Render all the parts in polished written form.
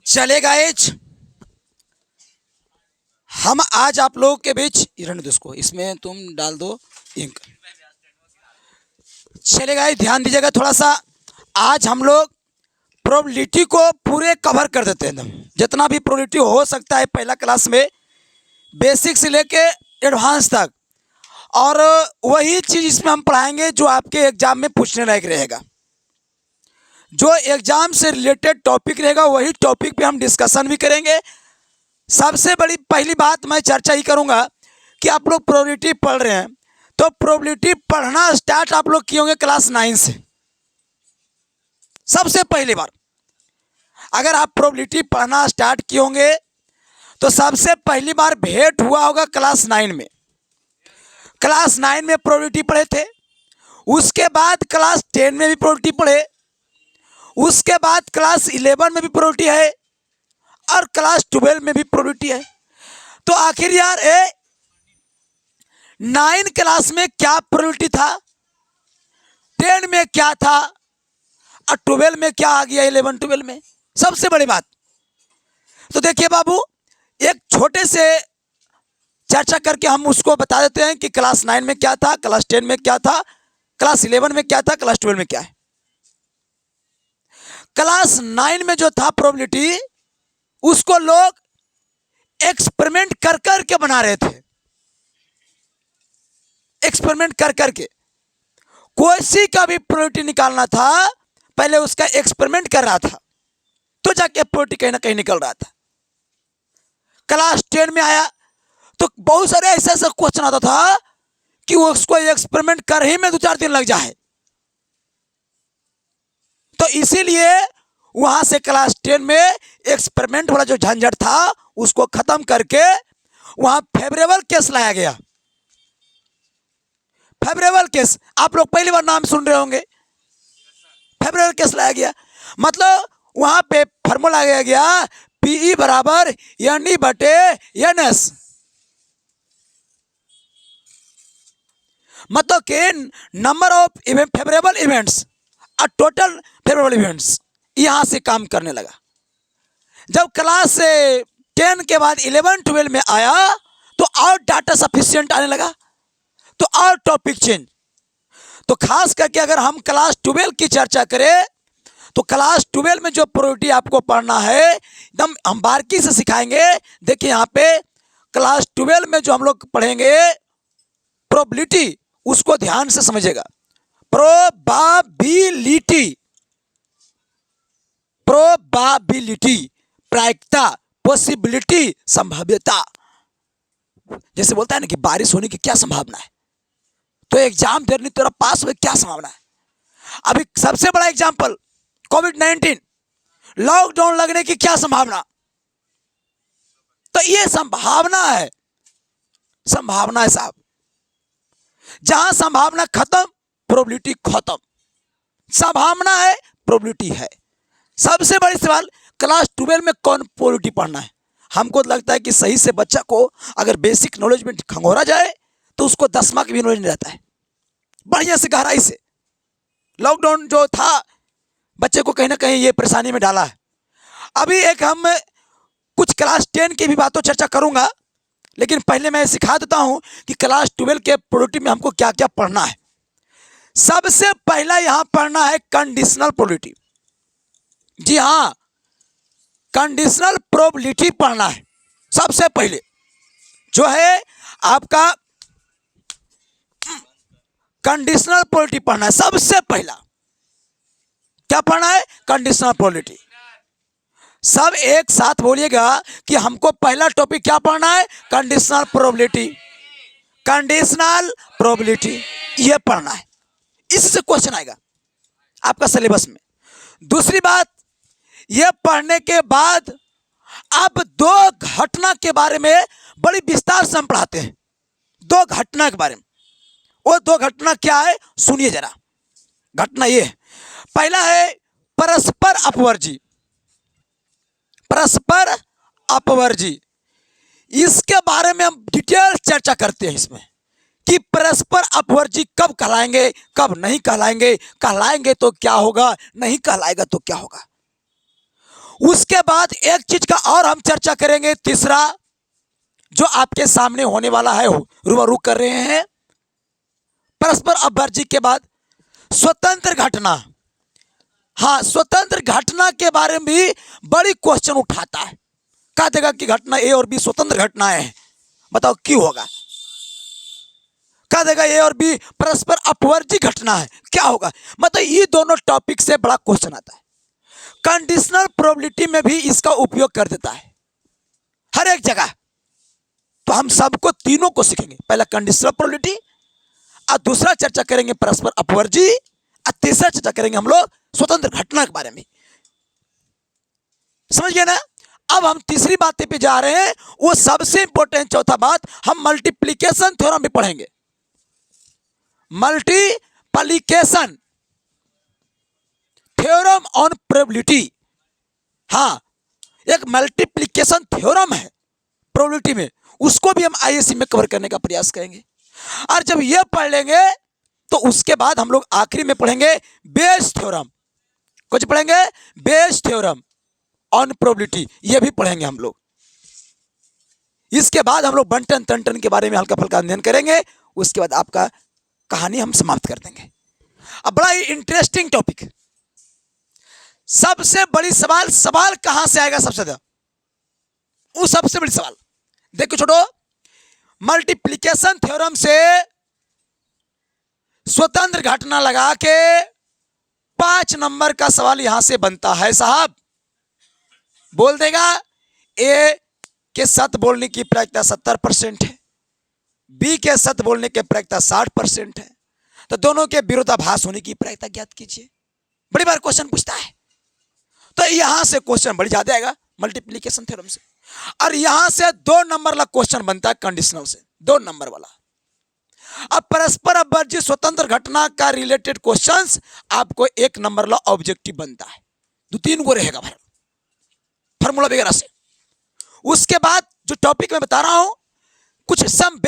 चले गाइज, हम आज आप लोगों के बीच रहने दो इसको, इसमें तुम डाल दो इंक। चले गाइज, ध्यान दीजिएगा थोड़ा सा। आज हम लोग प्रोबेबिलिटी को पूरे कवर कर देते हैं, एकदम जितना भी प्रोबेबिलिटी हो सकता है पहला क्लास में, बेसिक से लेके एडवांस तक। और वही चीज़ इसमें हम पढ़ाएंगे जो आपके एग्जाम में पूछने लायक रहेगा। जो एग्जाम से रिलेटेड टॉपिक रहेगा वही टॉपिक पे हम डिस्कशन भी करेंगे। सबसे बड़ी पहली बात मैं चर्चा ही करूंगा कि आप लोग प्रोबेबिलिटी पढ़ रहे हैं, तो प्रोबेबिलिटी पढ़ना स्टार्ट आप लोग किए होंगे क्लास 9 से। सबसे पहली बार अगर आप प्रोबेबिलिटी पढ़ना स्टार्ट किए होंगे तो सबसे पहली बार भेंट हुआ होगा क्लास 9 में। क्लास 9 में प्रोबेबिलिटी पढ़े थे, उसके बाद क्लास 10 में भी प्रोबेबिलिटी पढ़े, उसके बाद क्लास 11 में भी प्रोबेबिलिटी है और क्लास 12 में भी प्रोबेबिलिटी है। तो आखिर यार 9 क्लास में क्या प्रोबेबिलिटी था, 10 में क्या था और 12 में क्या आ गया, 11 12 में। सबसे बड़ी बात तो देखिए बाबू, एक छोटे से चर्चा करके हम उसको बता देते हैं कि क्लास 9 में क्या था, क्लास 10 में क्या था, क्लास 11 में क्या था, क्लास 12 में क्या है। क्लास 9 में जो था प्रोबेबिलिटी, उसको लोग एक्सपेरिमेंट कर कर के बना रहे थे। एक्सपेरिमेंट कर कर के कोई सी का भी प्रोबेबिलिटी निकालना था, पहले उसका एक्सपेरिमेंट कर रहा था तो जाके प्रोबेबिलिटी कहीं ना कहीं निकल रहा था। क्लास 10 में आया तो बहुत सारे ऐसे ऐसे क्वेश्चन आता था कि उसको एक्सपेरिमेंट कर ही में 2-4 दिन लग जाए। तो इसीलिए वहां से क्लास 10 में एक्सपेरिमेंट वाला जो झंझट था उसको खत्म करके वहां फेवरेबल केस लाया गया। फेवरेबल केस आप लोग पहली बार नाम सुन रहे होंगे। फेवरेबल केस लाया गया मतलब वहां पे फॉर्मूला लगाया गया, पीई बराबर एन बटे एन एस। मतलब के नंबर ऑफ फेवरेबल इवेंट्स और टोटल फेवरेबल इवेंट्स, यहां से काम करने लगा। जब क्लास 10 के बाद 11 12 में आया तो और डाटा सफिशिएंट आने लगा, तो और टॉपिक चेंज। तो खास करके अगर हम क्लास 12 की चर्चा करें तो क्लास 12 में जो प्रोबेबिलिटी आपको पढ़ना है एकदम हम बारीकी से सिखाएंगे। देखिए यहाँ पे क्लास 12 में जो हम लोग पढ़ेंगे प्रोबेबिलिटी, उसको ध्यान से समझिएगा। प्रोबेबिलिटी, प्रोबेबिलिटी प्रायिकता, पॉसिबिलिटी संभाव्यता। जैसे बोलता है ना कि बारिश होने की क्या संभावना है, तो एग्जाम देने तेरा पास हुए क्या संभावना है। अभी सबसे बड़ा एग्जाम्पल कोविड-19, लॉकडाउन लगने की क्या संभावना। तो ये संभावना है, संभावना है साहब। जहां संभावना खत्म प्रोबेबिलिटी खत्म। संभावना है प्रोबेबिलिटी है। सबसे बड़ी सवाल क्लास 12 में कौन प्रोबेबिलिटी पढ़ना है। हमको लगता है कि सही से बच्चा को अगर बेसिक नॉलेज में खंगोरा जाए तो उसको 10वां की भी नॉलेज नहीं रहता है। बढ़िया से गहराई से लॉकडाउन जो था बच्चे को कहीं ना कहीं ये परेशानी में डाला है। अभी एक हम कुछ क्लास 10 की भी बातों चर्चा करूंगा, लेकिन पहले मैं सिखा देता हूं कि क्लास 12 के प्रोबेबिलिटी में हमको क्या क्या पढ़ना है। सबसे पहला यहां पढ़ना है कंडीशनल प्रोबेबिलिटी। जी हां, कंडीशनल प्रोबेबिलिटी पढ़ना है। सबसे पहले जो है आपका कंडीशनल प्रोबेबिलिटी पढ़ना है। सबसे पहला क्या पढ़ना है, कंडीशनल प्रोबेबिलिटी। सब एक साथ बोलिएगा कि हमको पहला टॉपिक क्या पढ़ना है, कंडीशनल प्रोबेबिलिटी। कंडीशनल प्रोबेबिलिटी ये पढ़ना है, इससे क्वेश्चन आएगा आपका सिलेबस में। दूसरी बात, ये पढ़ने के बाद अब 2 घटना के बारे में बड़ी विस्तार से हम पढ़ाते हैं। 2 घटना के बारे में। वो 2 घटना क्या है सुनिए जरा। घटना ये है, पहला है परस्पर अपवर्जी। परस्पर अपवर्जी, इसके बारे में हम डिटेल चर्चा करते हैं इसमें कि कि परस्पर अपवर्जी कब कहलाएंगे, कब नहीं कहलाएंगे, कहलाएंगे तो क्या होगा, नहीं कहलाएगा तो क्या होगा। उसके बाद एक चीज का और हम चर्चा करेंगे, तीसरा जो आपके सामने होने वाला है, रूबरू कर रहे हैं। परस्पर अपवर्जी के बाद स्वतंत्र घटना, हाँ स्वतंत्र घटना के बारे में भी बड़ी क्वेश्चन उठाता है। कह देगा कि घटना ए और बी स्वतंत्र घटनाएं हैं, बताओ क्यों होगा। कह देगा ए और बी परस्पर अपवर्जी घटना है, क्या होगा। मतलब ये दोनों टॉपिक से बड़ा क्वेश्चन आता है। कंडीशनल प्रोबेबिलिटी में भी इसका उपयोग कर देता है हर एक जगह। तो हम सबको तीनों को सीखेंगे, पहला कंडीशनल प्रोबेबिलिटी, और दूसरा चर्चा करेंगे परस्पर अपवर्जी, और तीसरा चर्चा करेंगे हम लोग स्वतंत्र घटना के बारे में। समझ गए ना। अब हम तीसरी बात पे जा रहे हैं, वो सबसे इंपॉर्टेंट चौथा बात हम मल्टीप्लिकेशन थ्योरम भी पढ़ेंगे। मल्टीप्लिकेशन थ्योरम ऑन प्रोबेबिलिटी, हाँ एक मल्टीप्लिकेशन थ्योरम है प्रोबेबिलिटी में, उसको भी हम आईएससी में कवर करने का प्रयास करेंगे। और जब ये पढ़ लेंगे तो उसके बाद हम लोग आखिरी में पढ़ेंगे बेस थ्योरम। कुछ पढ़ेंगे बेस थ्योरम ऑन प्रोबेबिलिटी, ये भी पढ़ेंगे हम लोग। इसके बाद हम लोग बंटन तंटन के बारे में हल्का फुल्का अध्ययन करेंगे। उसके बाद आपका कहानी हम समाप्त कर देंगे। अब बड़ा ही इंटरेस्टिंग टॉपिक, सबसे बड़ी सवाल कहां से आएगा सबसे ज्यादा, वो सबसे बड़ी सवाल देखो छोटो, मल्टीप्लिकेशन थ्योरम से स्वतंत्र घटना लगा के 5 नंबर का सवाल यहां से बनता है साहब। बोल देगा ए के सत्य बोलने की प्रायिकता 70% है, बी के सत्य बोलने की प्रायिकता 60% है, तो दोनों के विरोधाभास होने की प्रायिकता ज्ञात कीजिए। बड़ी बार क्वेश्चन पूछता है, तो यहां से क्वेश्चन बड़ी ज्यादा आएगा मल्टीप्लिकेशन थ्योरम से। और यहां से 2 नंबर वाला क्वेश्चन बनता है कंडीशनल से, 2 नंबर वाला। अब परस्पर अपवर्जी स्वतंत्र घटना का रिलेटेड क्वेश्चंस आपको 1 नंबर वाला ऑब्जेक्टिव बनता है, 2-3 को रहेगा फार्मूला वगैरह से। उसके बाद जो टॉपिक मैं बता रहा हूं, कुछ सम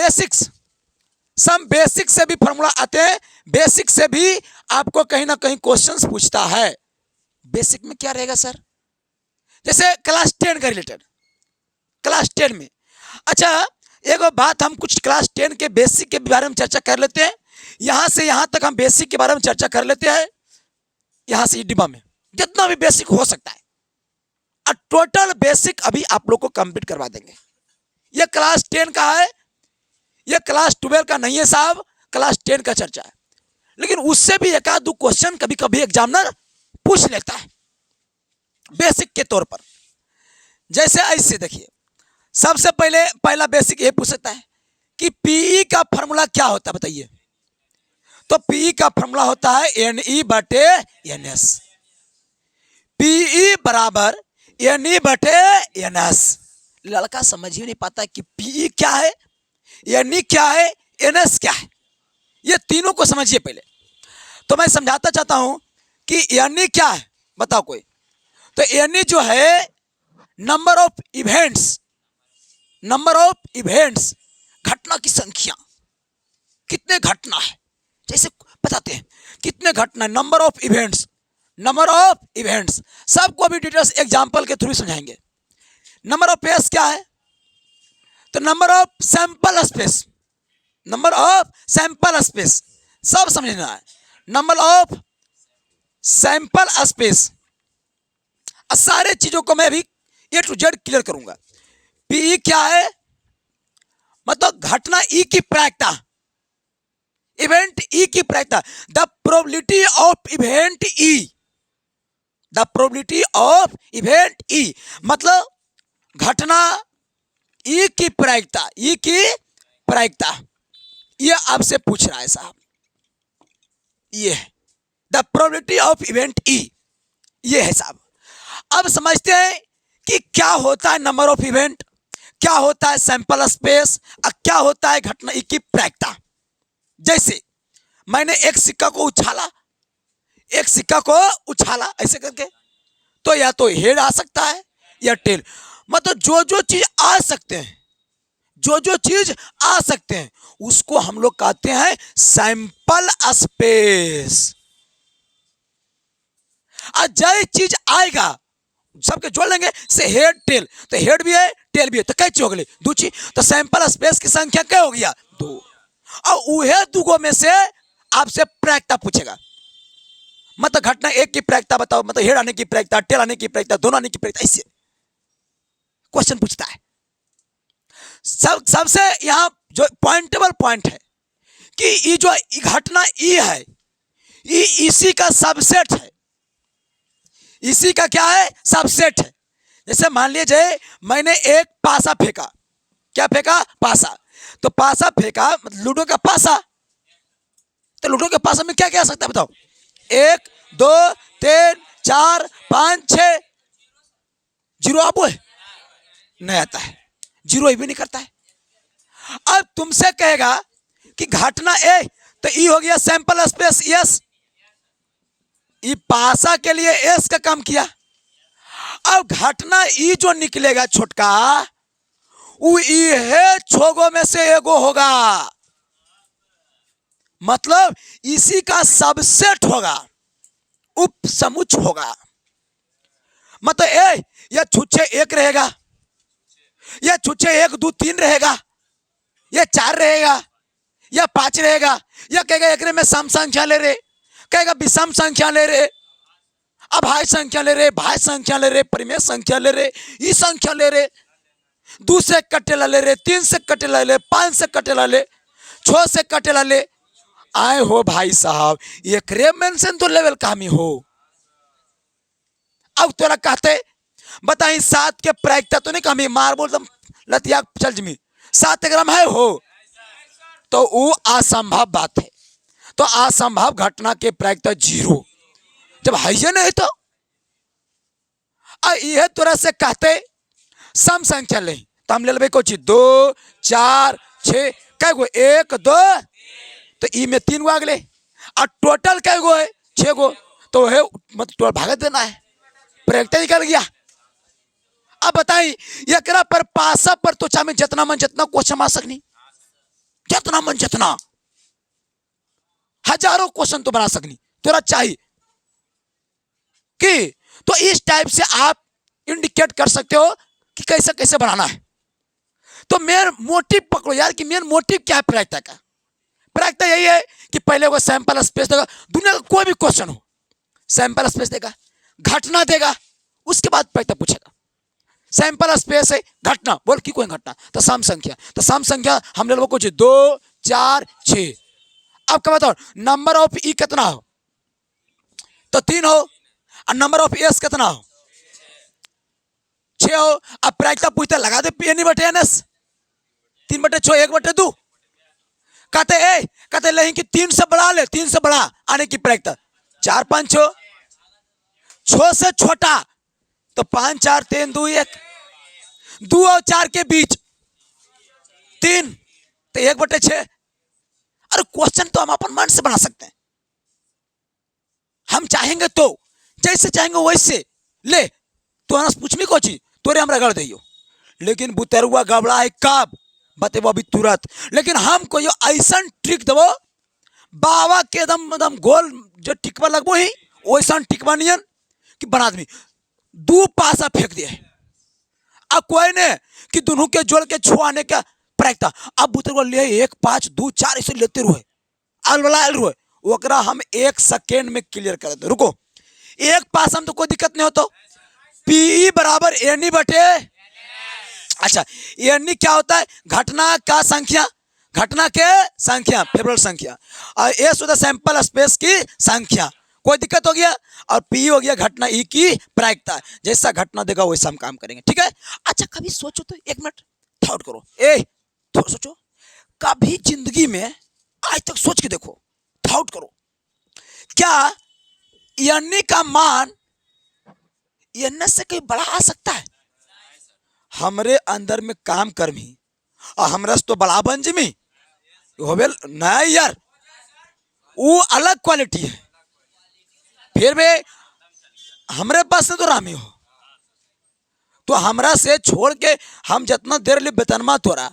बेसिक से भी फार्मूला आते हैं, बेसिक से भी आपको कहीं ना कहीं क्वेश्चंस पूछता है। बेसिक में क्या रहेगा सर, जैसे क्लास 10 का रिलेटेड, क्लास 10 में। अच्छा एक बात, हम कुछ क्लास 10 के बेसिक के बारे में चर्चा कर लेते हैं। यहां से यहां तक हम बेसिक के बारे में चर्चा कर लेते हैं, यहां से डिब्बा में जितना भी बेसिक हो सकता है, और टोटल बेसिक अभी आप लोग को कंप्लीट करवा देंगे। ये क्लास 10 का है, ये क्लास 12 का नहीं है साहब, क्लास 10 का चर्चा है। लेकिन उससे भी एक आध 2 क्वेश्चन कभी कभी एग्जामिनर पूछ लेता है बेसिक के तौर पर। जैसे ऐसे देखिए, सबसे पहला बेसिक ये पूछ सकता है कि पीई का फॉर्मूला क्या होता है बताइए। तो पीई का फॉर्मूला होता है Ne/Ns, पीई बराबर Ne/Ns। लड़का समझ ही नहीं पाता कि पीई क्या है, Ne क्या है, Ns क्या है, ये तीनों को समझिए पहले। तो मैं समझाता चाहता हूं कि Ne क्या है, बताओ कोई। तो Ne जो है नंबर ऑफ इवेंट्स, घटना की संख्या, कितने घटना है, जैसे बताते हैं कितने घटना, नंबर ऑफ इवेंट्स। सबको अभी डिटेल्स एग्जांपल के थ्रू समझाएंगे। नंबर ऑफ पेस क्या है, तो नंबर ऑफ सैंपल स्पेस, सब समझना है। नंबर ऑफ सैंपल स्पेस, सारे चीजों को मैं अभी A to Z क्लियर करूंगा। पीई क्या है, मतलब घटना ई की प्रायिकता, इवेंट ई की प्रायिकता, the probability of event E, मतलब घटना ई की प्रायिकता, ये आपसे पूछ रहा है साहब। ये है the probability of event E, ये है साहब। अब समझते हैं कि क्या होता है नंबर ऑफ इवेंट, क्या होता है सैंपल स्पेस, और क्या होता है घटना की प्रायिकता। जैसे मैंने एक सिक्का को उछाला ऐसे करके, तो या तो हेड आ सकता है या टेल, मतलब जो चीज आ सकते हैं जो जो चीज आ सकते हैं उसको हम लोग कहते हैं सैंपल स्पेस। और जय चीज आएगा सबके जोड़ लेंगे से हेड टेल, तो हेड भी है टेल भी है, तो कै चीज हो गई दो चीज, तो सैंपल स्पेस की संख्या क्या हो गया दो। और उहे दुगो में से आपसे प्रायिकता पूछेगा, मतलब घटना एक की प्रायिकता बताओ, मतलब हेड आने की प्रायिकता, टेल आने की प्रायिकता, दोनों आने की प्रायिकता, इससे क्वेश्चन पूछता है। सबसे यहां जो पॉइंटेबल पॉइंट है कि ये जो घटना ई है ये इसी का सबसेट है, इसी का क्या है सबसेट है। जैसे मान लीजिए मैंने एक पासा फेंका, क्या फेंका पासा, तो पासा फेंका मतलब लूडो का पासा, तो लूडो के पासा में क्या क्या आ सकता है बताओ, 1 2 3 4 5 6, जीरो अब नहीं आता है, जीरो भी नहीं करता है। अब तुमसे कहेगा कि घटना ए, तो ई हो गया सैंपल स्पेस यस, ई पासा के लिए एस का काम किया। अब घटना ई जो निकलेगा छोटका वो ई है छोगो में से एगो होगा, मतलब इसी का सबसेट होगा, उप समुच होगा। मतलब ए या छुच्छे एक रहेगा, या छुच्छे 1 2 3 रहेगा, या 4 रहेगा, या 5 रहेगा, या कहेगा एक में सम संख्या ले रहे, कहेगा विषम संख्या ले रहे, अभाज्य संख्या ले रहे, भाज्य संख्या ले रहे, परिमेय संख्या ले रहे, ई संख्या ले रहे, 2 से कटेला ले रहे, 3 से कटेला ले, 5 से कटेला ले, 6 से कटेला ले। आए हो भाई साहब एक मेंशन तो लेवल का हमी हो। अब तोरा कहते बताई 7 के प्रायिकता तो नहीं कमी मार बोल तुम लतिया चल जमी 7 ग्राम है हो, तो वो असंभव बात है। तो असंभव घटना के प्रायिकता 0 जब है ही नहीं तो यह तोरा से कहते सम संख्या ले, तो हम ले लेबे कोई चीज 2 4 6 कै गो 1 2, तो ई में 3 गो आ गए, और टोटल कै गो है 6 गो, तो है मतलब भागत देना है, प्रायिकता निकल गया। अब बताई एकरा पर पासा पर तो चाहे जितना मन जितना क्वेश्चन आ सकनी, जितना मन जितना हजारों क्वेश्चन तो बना सकनी तोरा चाहिए कि, तो इस टाइप से आप इंडिकेट कर सकते हो कि कैसे कैसे बनाना है। तो मेन मोटिव पकड़ो यार कि मेन मोटिव क्या है प्रायिकता का। प्रायिकता यही है कि पहले वो सैंपल स्पेस देगा, दुनिया का कोई भी क्वेश्चन हो सैंपल स्पेस देगा, घटना देगा, उसके बाद प्रायिकता पूछेगा। सैंपल स्पेस है घटना, बोल की कोई घटना, तो सम संख्या, तो सम संख्या हम ले लो कुछ 2 4 6। अब क्या बताओ नंबर ऑफ ई कितना हो, तो 3 हो, और नंबर ऑफ एस कितना हो 6 हो। अब प्रायिकता पूछते लगा दे पी एन बटे एन एस, 3/6 1/2, कहते नहीं कि 3 से बढ़ा ले, 3 से बढ़ा आने की प्रायिकता 4 5 6, 6 से छोटा तो 5 4 3 2 1, 2 और 4 के बीच 3, तो 1/6। अरे क्वेश्चन तो हम अपन मन से बना सकते हैं, हम चाहेंगे तो जैसे चाहेंगे वैसे ले, तो अनस पूछ में कोची तोरे हमरा गड़ दियो, लेकिन बुतरुआ गबड़ा है कब बतेबो अभी तुरंत। लेकिन हम कोई ऐसा ट्रिक देवो बाबा के एकदम गोल जो टिकवा लगबो ही वैसा टिकवा नियन कि बना आदमी 2 पासा फेंक दिए, अब कोई ने कि दोनों के जोड़ के छुआने का प्रायिकता। अब बुतरुआ ले 1 5 2 4 ऐसे लेते रुए अलबलाल रुए, ओकरा हम 1 सेकेंड में क्लियर कर दे। रुको एक पासा में तो कोई दिक्कत नहीं हो, तो पी बराबर एन बटे, अच्छा एन क्या होता है घटना का संख्या, घटना के संख्या फेवरेट संख्या, और एस होता है सैंपल स्पेस की संख्या, कोई दिक्कत हो गया, और पी हो गया घटना ई की प्रायिकता, जैसा घटना देगा वैसा हम काम करेंगे, ठीक है। अच्छा कभी सोचो तो 1 मिनट थॉट करो, थोड़ा सोचो कभी जिंदगी में आज तक सोच के देखो, थॉट करो क्या एन का मान एन से कहीं बड़ा आ सकता है। हमरे अंदर में काम करमी और हमरा से तो बड़ा बन जमी होबे नहीं यार, वो अलग क्वालिटी है, फिर भी हमरे पास तो रामी हो, तो हमरा से छोड़ के हम जितना देर ले वेतनमा तोरा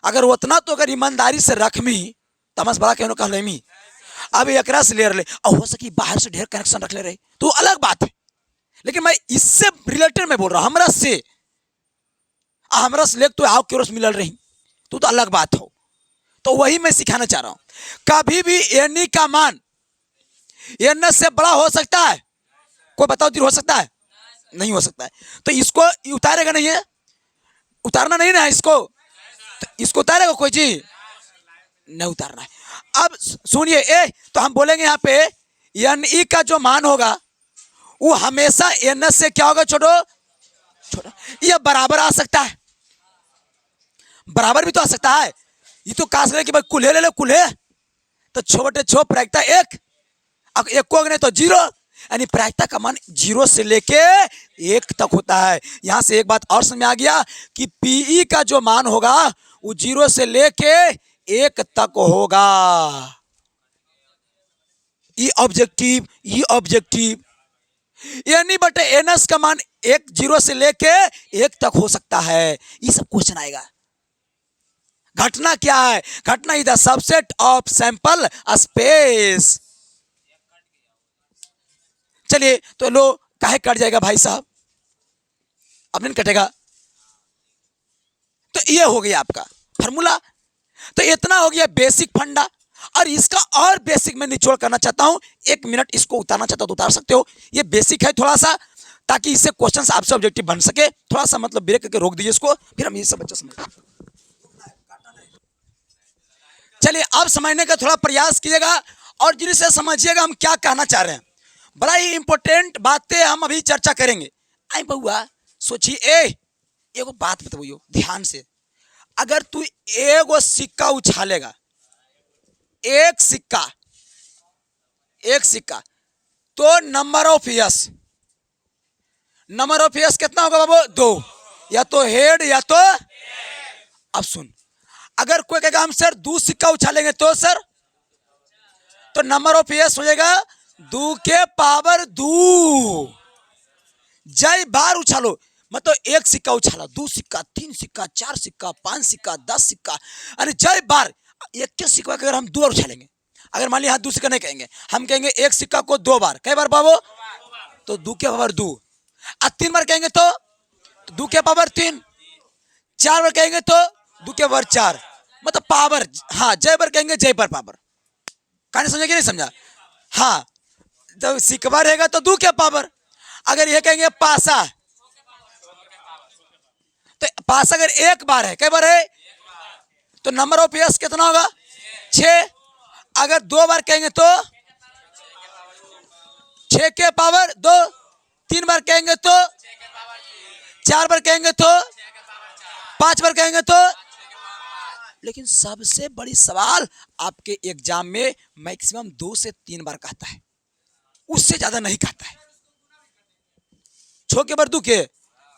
अगर उतना तो अगर ईमानदारी से रखमी तमस बड़ा कहनो कह लेमी, अब एकरा से ले रहे और हो सकी बाहर से ढेर कनेक्शन रख ले रहे तो अलग बात है, लेकिन मैं इससे रिलेटेड में बोल रहा हूं, हमरा से ले तो आओ क्यों मिलल रही तो अलग बात हो। तो वही मैं सिखाना चाह रहा हूं, कभी भी एनी का मान एन से बड़ा हो सकता है? कोई बताओ हो सकता है? नहीं हो सकता है। तो इसको उतारेगा नहीं है, उतारना नहीं ना है इसको, तो इसको उतारेगा कोई जी नहीं उतारना है। अब सुनिए ए, तो हम बोलेंगे यहाँ पे एन ई का जो मान होगा वो हमेशा एन से क्या होगा छोटो छोटा, ये बराबर आ सकता है, बराबर भी तो आ सकता है। ये तो काश करे कि भाई कुल्हे ले लो कुल्हे, तो छोटे छो प्रायिकता एक, अब एक को नहीं तो जीरो, यानी प्रायिकता का मान 0 से लेके 1 तक होता है। यहां से एक बात और समझ में आ गया कि पीई का जो मान होगा वो 0 से लेके 1 तक होगा। ई ऑब्जेक्टिव यानी बटे एनएस का मान 0 से लेके 1 तक हो सकता है। ये सब क्वेश्चन आएगा। घटना क्या है? घटना is the subset of sample space. चलिए तो लो काहे कट जाएगा भाई साहब, अब नहीं कटेगा। तो ये हो गया आपका फार्मूला। तो इतना हो गया बेसिक फंडा, और इसका और बेसिक मैं निचोड़ करना चाहता हूं, 1 मिनट इसको उतारना चाहता हूं तो उतार सकते हो। ये बेसिक है थोड़ा सा, ताकि इससे क्वेश्चन आपसे ऑब्जेक्टिव बन सके। थोड़ा सा मतलब ब्रेक करके रोक दीजिए इसको, फिर हम ये सब बच्चा समझ। चलिए अब समझने का थोड़ा प्रयास कीजिएगा और जिनसे समझिएगा हम क्या कहना चाह रहे हैं। बड़ा ही इंपॉर्टेंट बातें हम अभी चर्चा करेंगे। आई बहुआ सोचिए, एगो बात बताइयो ध्यान से, अगर तू एगो सिक्का उछालेगा, एक सिक्का तो नंबर ऑफ यस कितना होगा बाबू? 2, या तो हेड या तो। अब सुन, अगर कोई कहेगा हम सर 2 सिक्का उछालेंगे तो सर, तो नंबर ऑफ यस हो जाएगा 2 के पावर 2। जय बार उछालो, मतलब 1 सिक्का उछाला, 2 सिक्का, 3 सिक्का, 4 सिक्का, 5 सिक्का, 10 सिक्का, अरे जय बार। एक के सिक्का अगर हम 2 बार उछालेंगे, अगर मान लिया हाथ 2 सिक्का नहीं कहेंगे, हम कहेंगे 1 सिक्का को 2 बार, कई बार बाबू? तो 2 के पावर 2। अब 3 बार कहेंगे तो 2 के पावर 3, 4 बार कहेंगे तो 2 के पावर 4, मतलब पावर। हाँ, जय बार कहेंगे जय पर पावर। कहानी समझा कि नहीं समझा? हाँ, जब सिक्का रहेगा तो 2 के पावर। अगर ये कहेंगे पासा, तो पासा अगर 1 बार है, कई बार है? तो नंबर ऑफ यस कितना होगा? 6। अगर 2 बार कहेंगे तो 6 के पावर 2, 3 बार कहेंगे तो 4 बार कहेंगे तो 5 बार कहेंगे तो। लेकिन सबसे बड़ी सवाल आपके एग्जाम में मैक्सिमम 2 से 3 बार कहता है, उससे ज्यादा नहीं कहता है। 6 के बार 2 के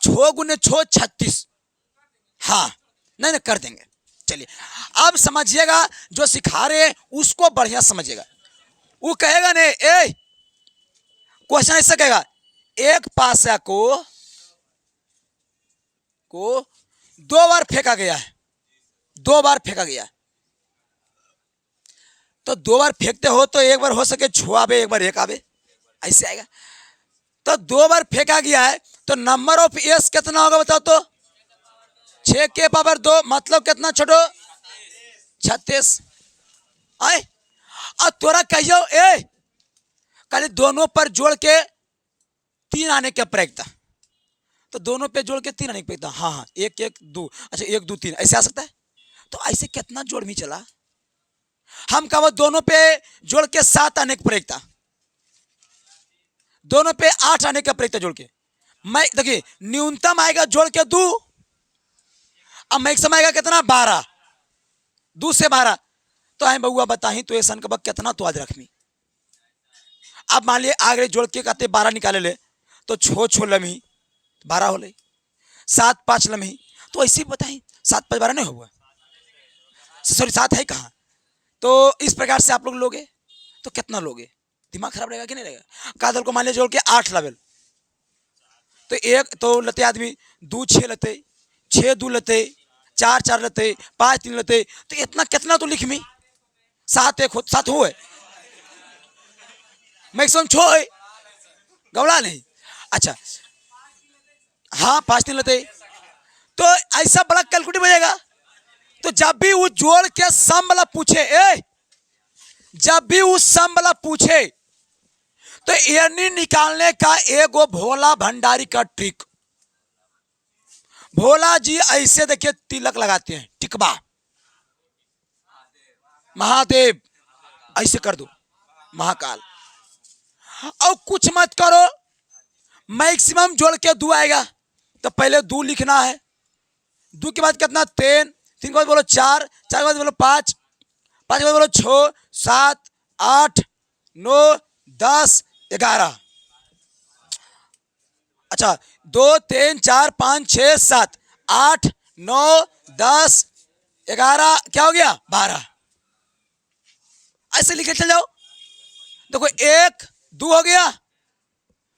6 गुने 6 36। हाँ, नहीं कर देंगे। चलिए अब समझिएगा, जो सिखा रहे हैं उसको बढ़िया समझिएगा। वो कहेगा ने ए, क्वेश्चन ऐसा कहेगा, एक पासा को 2 बार फेंका गया है, 2 बार फेंका गया है। तो 2 बार फेंकते हो तो एक बार हो सके 6 आवे, एक बार 1 आवे, ऐसे आएगा। तो 2 बार फेंका गया है, तो नंबर ऑफ यस कितना होगा बताओ तो? 6 के पावर 2, मतलब कितना छोटो? 36। आए और तोरा कहियो ए, कल दोनों पर जोड़ के 3 आने के प्रायिकता, तो दोनों पे जोड़ के 3 आने की प्रायिकता। हाँ, 1 1 2, अच्छा 1 2 3 ऐसे आ सकता है। तो ऐसे कितना जोड़ भी चला, हम कहा दोनों पे जोड़ के 7 आने की प्रायिकता, दोनों पे 8 आने का प्रायिकता जोड़ के। मैं देखिए न्यूनतम आएगा जोड़ के 2, अब मैक्सिमम आएगा कितना? 12, 2 से 12। तो है बउआ बताही तो ऐसा कब कितना तो आज रखमी। अब मान लिया आगे जोड़ के कहते 12 निकाले ले, तो 6 6 लम्ही 12 हो ले, 7 5 लम्ही, तो ऐसे बताई 7 5 12 नहीं हुआ, सॉरी 7 है कहाँ। तो इस प्रकार से आप लोग लोगे तो कितना लोगे? दिमाग खराब रहेगा कि नहीं रहेगा? कादल को मान लिया जोड़ के 8 लेवल, तो एक तो लते आदमी 2 6 लते, 6 2 लते, 4 4 लेते, 5 3 लेते, तो इतना कितना तो लिख मी 7 1 7 हो मैक्सिमम 6 है, गवड़ा नहीं। अच्छा हाँ 5 3 लेते, तो ऐसा बड़ा कैलकुलेटर बजेगा। तो जब भी वो जोड़ के सम वाला पूछे, जब भी उस सम वाला पूछे तो एनी निकालने का एगो भोला भंडारी का ट्रिक। भोला जी ऐसे देखिए तिलक लगाते हैं, टिकबा महादेव ऐसे कर दो, महाकाल, और कुछ मत करो, मैक्सिमम जोड़ के 2 आएगा। तो पहले 2 लिखना है, 2 के बाद कितना 3, 3 के बाद बोलो 4, 4 के बाद बोलो 5, 5 के बाद बोलो 6 7 8 9 10 11। अच्छा 2 3 4 5 6 7 8 9 10 11, क्या हो गया 12। ऐसे लिखे चल जाओ। देखो 1 2 हो गया,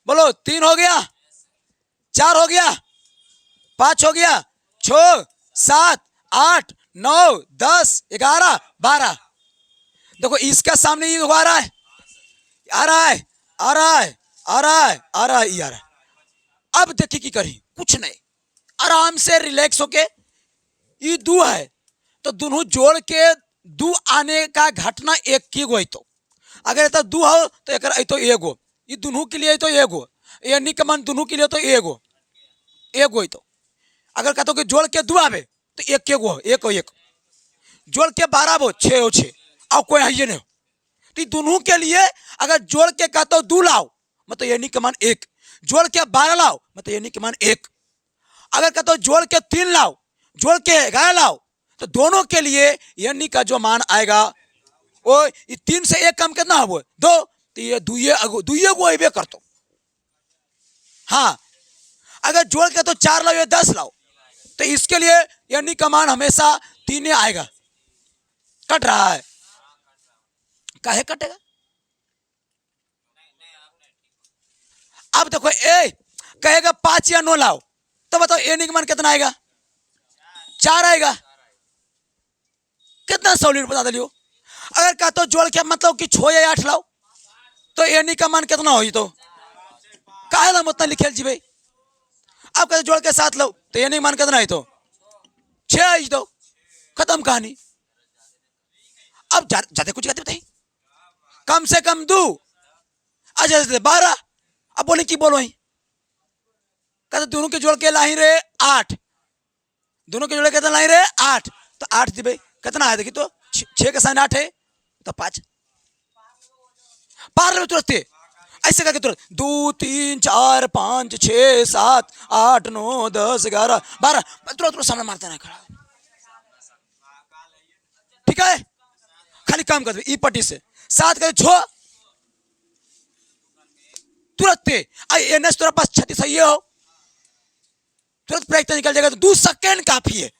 बोलो 3 हो गया, 4 हो गया, 5 हो गया, 6 7 8 9 10 11 12। देखो इसका सामने ये आ रहा है, आ रहा है, आ रहा है, आ रहा है, आ रहा है, ये आ रहा है। अब देखिए की करी, कुछ नहीं, आराम से रिलैक्स होके, ये 2 है तो दोनों जोड़ के 2 आने का घटना एक की गो। तो अगर तो 2 हो तो एक तो एगो, ये दोनों के लिए तो एगो, यानी कमान दोनों के लिए तो एगो एगो। तो अगर कहते कि जोड़ के 2 आवे तो एक एगो, एक एक जोड़ के 12 वो 6 हो 6, और कोई है नहीं। तो दोनों के लिए अगर जोड़ के कहते हो 2 लाओ मतलब यानी कमान 1, जोड़ के 12 लाओ मतलब यानी कमान 1, अगर कहते हो जोड़ के 3 लाओ, जोड़ के 11 लाओ, तो दोनों के लिए यानी का जो मान आएगा वो 3 से 1 कम कितना हो 2, तो ये दुए को अबे कर दो। हाँ अगर जोड़ के तो 4 लाओ या 10 लाओ, तो इसके लिए यानी का मान हमेशा 3 आएगा। कट रहा है, काहे कटेगा। अब देखो ए कहेगा 5 या 9 लाओ, तो बताओ ए का मान कितना आएगा 4 आएगा। कितना सॉलिड बता दियो। अगर कहते हो जोड़ के मतलब कि 6 या 8 लाओ, तो ए का मान कितना हो, तो काहे ना मतलब लिखे जी भाई। अब कहते जोड़ के 7 लाओ, तो ए मान कितना है, तो 6 आई, तो खत्म कहानी। अब ज्यादा कुछ कहते बताइए, कम से कम 2, अच्छा 12। अब बोले की बोलो, कहते दोनों के जोड़ के लाई रहे 8, दोनों के जोड़ के लाई रहे 8, तो 8 दी भाई कितना है, देखिए तो 6 के साइन 8 है, तो 5 पार में तुरंत ऐसे करके तुरंत 2 3 4 5 6 7 8 9 10 11 12 तुरंत तुरंत सामने मारते ना खड़ा। ठीक है, खाली काम कर दे ई पट्टी से 7 कर 6 तुरंत एनएस तेरे पास 36 सही हो, तुरंत ब्रेक निकल जाएगा, तो 2 सेकंड काफी है।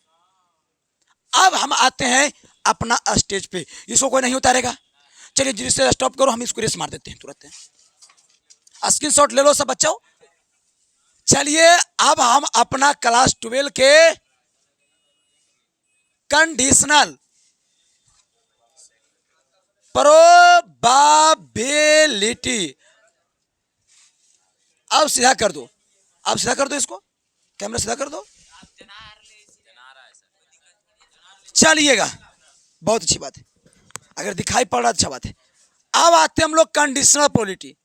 अब हम आते हैं अपना स्टेज पे, इसको कोई नहीं उतारेगा। चलिए जिससे स्टॉप करो, हम इसको रेस मार देते हैं तुरंत। स्क्रीनशॉट ले लो सब बच्चों। चलिए अब हम अपना क्लास 12 के कंडीशनल प्रोबेबिलिटी, अब सीधा कर दो, अब सीधा कर दो, इसको कैमरा सीधा कर दो। चलिएगा बहुत अच्छी बात है, अगर दिखाई पड़ रहा अच्छा बात है। अब आते हैं हम लोग कंडीशनल प्रोबेबिलिटी।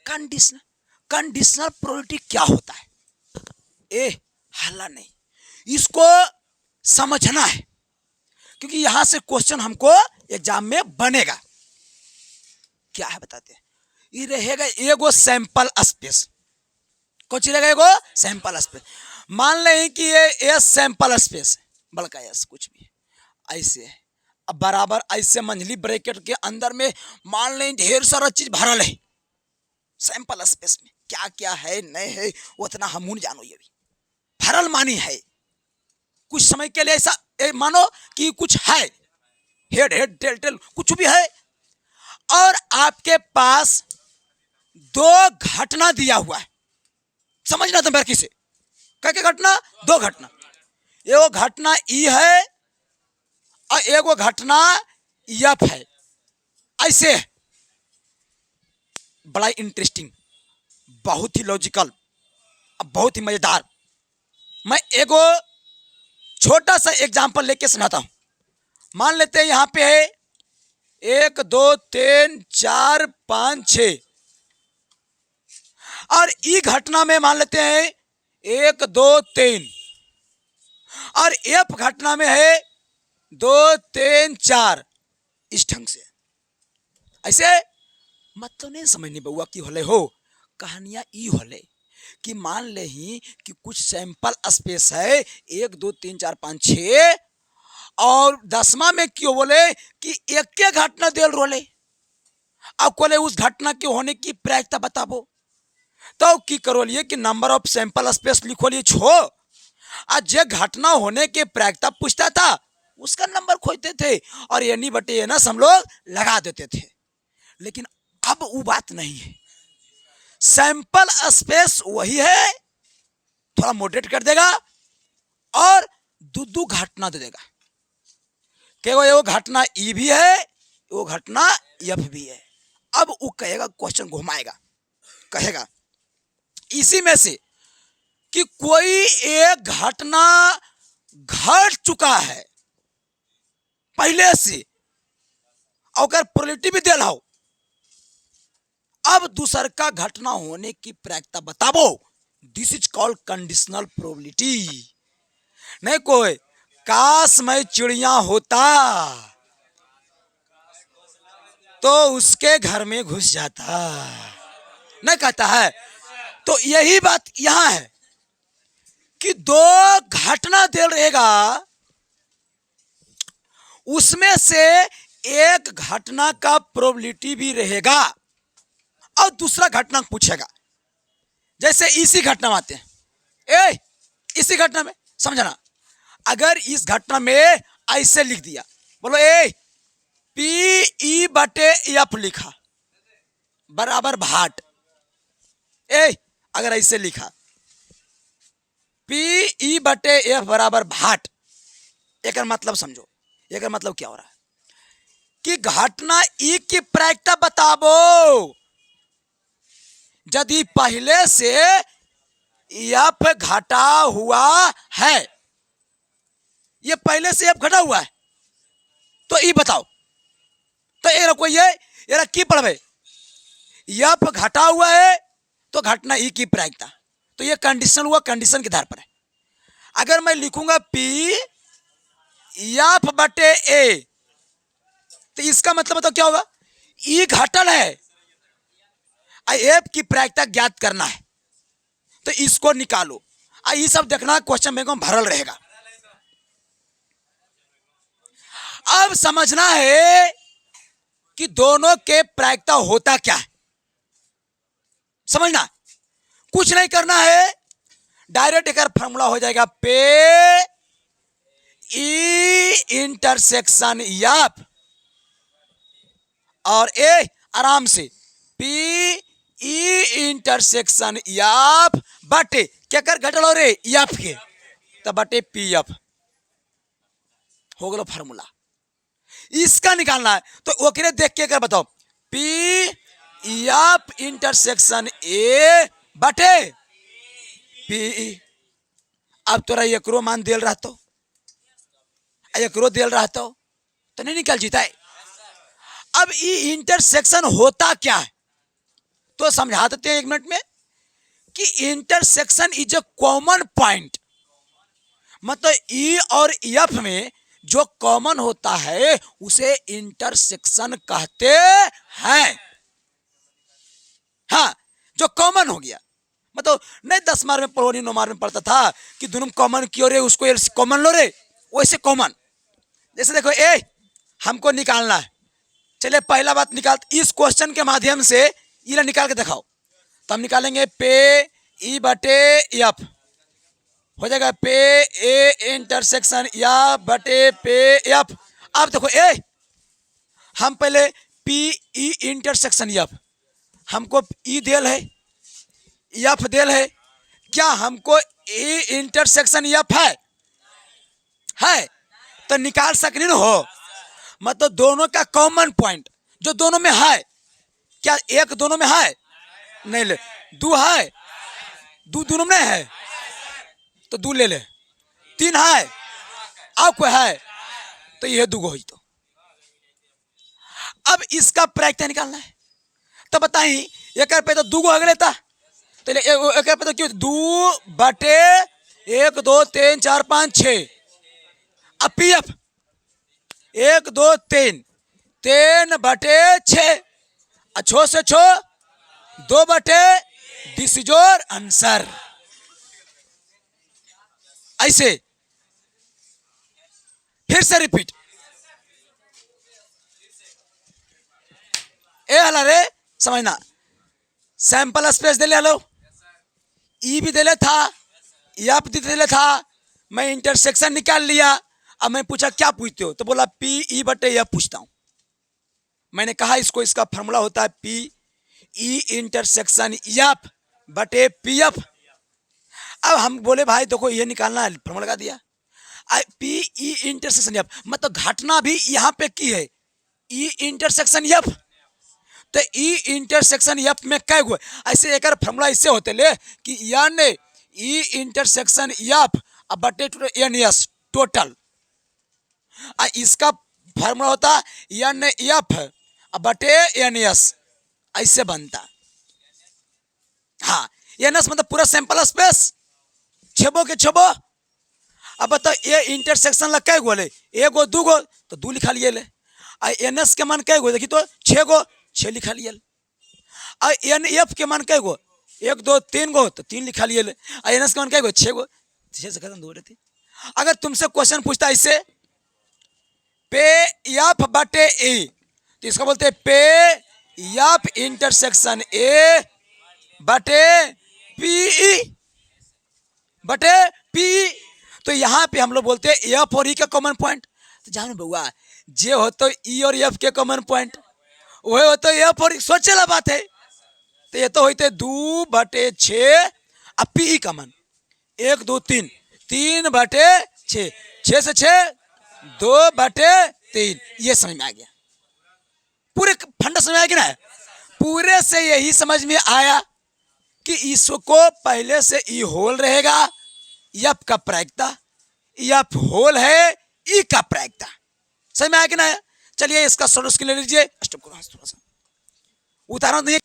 कंडीशनल प्रोबेबिलिटी क्या होता है, हल्ला नहीं, इसको समझना है, क्योंकि यहां से क्वेश्चन हमको एग्जाम में बनेगा। क्या है बताते हैं, ये रहेगा एगो सैंपल स्पेस। कौन सी रहेगा, एगो सैंपल स्पेस। मान लें कि ये एस सैंपल स्पेस है, बड़का एस कुछ भी ऐसे है, अब बराबर ऐसे मंझली ब्रैकेट के अंदर में मान लें ढेर सारा चीज भरल है। सैंपल स्पेस में क्या क्या है नहीं है उतना हम नहीं जानो, ये भी भरल मानी है। कुछ समय के लिए ऐसा मानो कि कुछ है, हेड हेड टेल टेल कुछ भी है, और आपके पास 2 घटना दिया हुआ है। समझना तो बारीकी से, क्या क्या घटना, 2 घटना। एगो घटना ई है और एगो घटना यफ है। ऐसे है। बड़ा इंटरेस्टिंग, बहुत ही लॉजिकल, बहुत ही मजेदार। मैं एगो छोटा सा एग्जांपल लेके सुनाता हूं। मान लेते हैं यहां पे है 1 2 3 4 5 6 और ई घटना में मान लेते हैं 1 2 3 और एफ घटना में है 2 3 4। इस ढंग से ऐसे मतलब नहीं समझने बउआ की होले हो। कहानियां ई होले कि मान ले ही कि कुछ सैंपल स्पेस है 1 2 3 4 5 6 और 10वां में क्यों बोले कि एक के घटना देल रोले। अब कोले उस घटना के होने की प्रायिकता बताबो तो की करो लिए कि नंबर ऑफ सैंपल स्पेस लिखो लिए छो। आज जे घटना होने के प्रायिकता पूछता था उसका नंबर खोजते थे और ये नहीं बटे ये ना हम लोग लगा देते थे। लेकिन अब वो बात नहीं है। सैंपल स्पेस वही है, थोड़ा मॉडरेट कर देगा और दो घटना दे देगा कि वो घटना ई भी है वो घटना यफ भी है। अब वो कहेगा, क्वेश्चन घुमाएगा, कहेगा इसी में से कि कोई एक घटना घट चुका है पहले से और प्रोबेबिलिटी भी दिल हो। अब दूसर का घटना होने की प्रायिकता बताबो। This is called conditional probability. नहीं कोई काश मैं चिड़िया होता तो उसके घर में घुस जाता, नहीं कहता है। तो यही बात यहां है कि दो घटना दे रहेगा, उसमें से एक घटना का प्रोबेबिलिटी भी रहेगा और दूसरा घटना पूछेगा। जैसे इसी घटना में आते हैं, इसी घटना में समझना, अगर इस घटना में ऐसे लिख दिया, बोलो पी ई बटे एफ लिखा बराबर भाट। अगर ऐसे लिखा पी ई बटे एफ बराबर भाट, एक मतलब समझो। एक मतलब क्या हो रहा है कि घटना ई की प्रायिकता बताबो यदि पहले से एफ घटा हुआ है, ये पहले से एफ घटा हुआ है तो ई बताओ। तो ये रखो, ये की पढ़वे एफ घटा हुआ है तो घटना ई की प्रायिकता, तो ये कंडीशन हुआ, कंडीशन के आधार पर है। अगर मैं लिखूंगा पी एफ बटे ए तो इसका मतलब बताओ क्या होगा, ई घटल है, एफ की प्रायिकता ज्ञात करना है तो इसको निकालो। ये सब देखना क्वेश्चन बैंक में भरल रहेगा। अब समझना है कि दोनों के प्रायिकता होता क्या है। समझना, कुछ नहीं करना है, डायरेक्ट एक फॉर्मूला हो जाएगा पे ई इंटरसेक्शन एफ और ए आराम से पी ई इंटरसेक्शन एफ बटे क्या कर घटल हो रे एफ के तो बटे पी एफ हो गया फार्मूला। इसका निकालना है तो ओकरे देख के कर बताओ पी एफ इंटरसेक्शन ए बटे पी। अब तोरा एकरो मान दिल रहा तो एकरो दिल रहा तो नहीं निकल जीता है। अब ये इंटरसेक्शन होता क्या है तो समझा देते हैं एक मिनट में कि intersection is a common point. मतलब ई और एफ में जो कॉमन होता है उसे इंटरसेक्शन कहते हैं। हाँ, जो कॉमन हो गया, मतलब नहीं 10 मार में पढ़ो नहीं 9 मार में पढ़ता था कि दोनों कॉमन क्यों रे, उसको कॉमन लो रे, वैसे कॉमन। जैसे देखो हमको निकालना है, चलिए पहला बात निकाल, इस क्वेश्चन के माध्यम से ये निकाल के दिखाओ। तो हम निकालेंगे पे ई बटे एफ हो जाएगा पे ए इंटरसेक्शन एफ बटे पे एफ। अब देखो हम पहले पी ई इंटरसेक्शन एफ, हमको ई देल है एफ देल है, क्या हमको ई इंटरसेक्शन एफ है? है तो निकाल सकनी न हो। मतलब दोनों का कॉमन पॉइंट जो दोनों में है, क्या एक दोनों में है? नहीं ले। दो है, दो दोनों में है तो दो ले ले। तीन है, अब कोई है तो यह दो हुई। तो अब इसका प्रायिकता निकालना है। तो बताई एक पे तो दो अगले था तो एक पे तो क्यों दो बटे एक दो तीन चार पाँच छः। अब पी एफ एक दो तीन, तीन बटे छः, छो से छो दो बटे, दिस इज योर आंसर। ऐसे फिर से रिपीट। ए हला रे समझना, सैंपल स्पेस दे ले हलो, ई भी दे ले था, यप भी दे ले था। मैं इंटरसेक्शन निकाल लिया। अब मैं पूछा क्या पूछते हो, तो बोला पी ई बटे यह पूछता हूं। मैंने कहा इसको, इसका फॉर्मूला होता है पी ई इंटरसेक्शन यप बटे पी एफ। अब हम बोले भाई देखो ये निकालना है, फॉर्मूला लगा दिया। पी ई इंटरसेक्शन यप मतलब घटना भी यहां पे की है, ई इंटरसेक्शन यप। तो ई इंटरसेक्शन यप में क्या हुआ, ऐसे एक फॉर्मूला इससे होते ले कि यानी ई इंटरसेक्शन यप बटे एन एस टोटल। इसका फॉर्मूला होता एन एफ बटे एन एस, ऐसे बनता। हाँ, एन एस मतलब पूरा सैंपल स्पेस छेबो के छेबो। अब बताओ ये इंटरसेक्शन लग कै गो ले, एगो दू गो तो दू लिखा लिए ले। एन एस के मान कै गो देखी तो छः गो, छः लिखा लिए। एन एफ के मान कै गो, एक दो तीन गो तो तीन लिखा लिए। एन एस के मान कै गो, छः गो, छः से खत्म दो रहती। अगर तुमसे क्वेश्चन पूछता ऐसे पे एफ बटे ए, तो इसका बोलते हैं पे एफ इंटरसेक्शन ए बटे पी बटे पी। तो यहाँ पे हम लोग बोलते हैं एफ और ई का कॉमन पॉइंट। तो जानो बउआ, जे हो तो ई और एफ के कॉमन पॉइंट, वही हो तो एफ और, सोचे ला बात है। तो ये तो होते दो बटे छः, अब पी ई का मान एक दो तीन, तीन बटे छः, छः से छः दो बटे तीन। ये समझ में आ गया, पूरे फंडा समझ में आ गया ना। पूरे से यही समझ में आया कि इसको पहले से ई होल रहेगा, यप का प्रायिकता, यप होल है, ई का प्रायिकता। समझ में आ गया ना। चलिए इसका सोल्यूशन ले लीजिए, स्टेप करो थोड़ा सा उदाहरण दिए।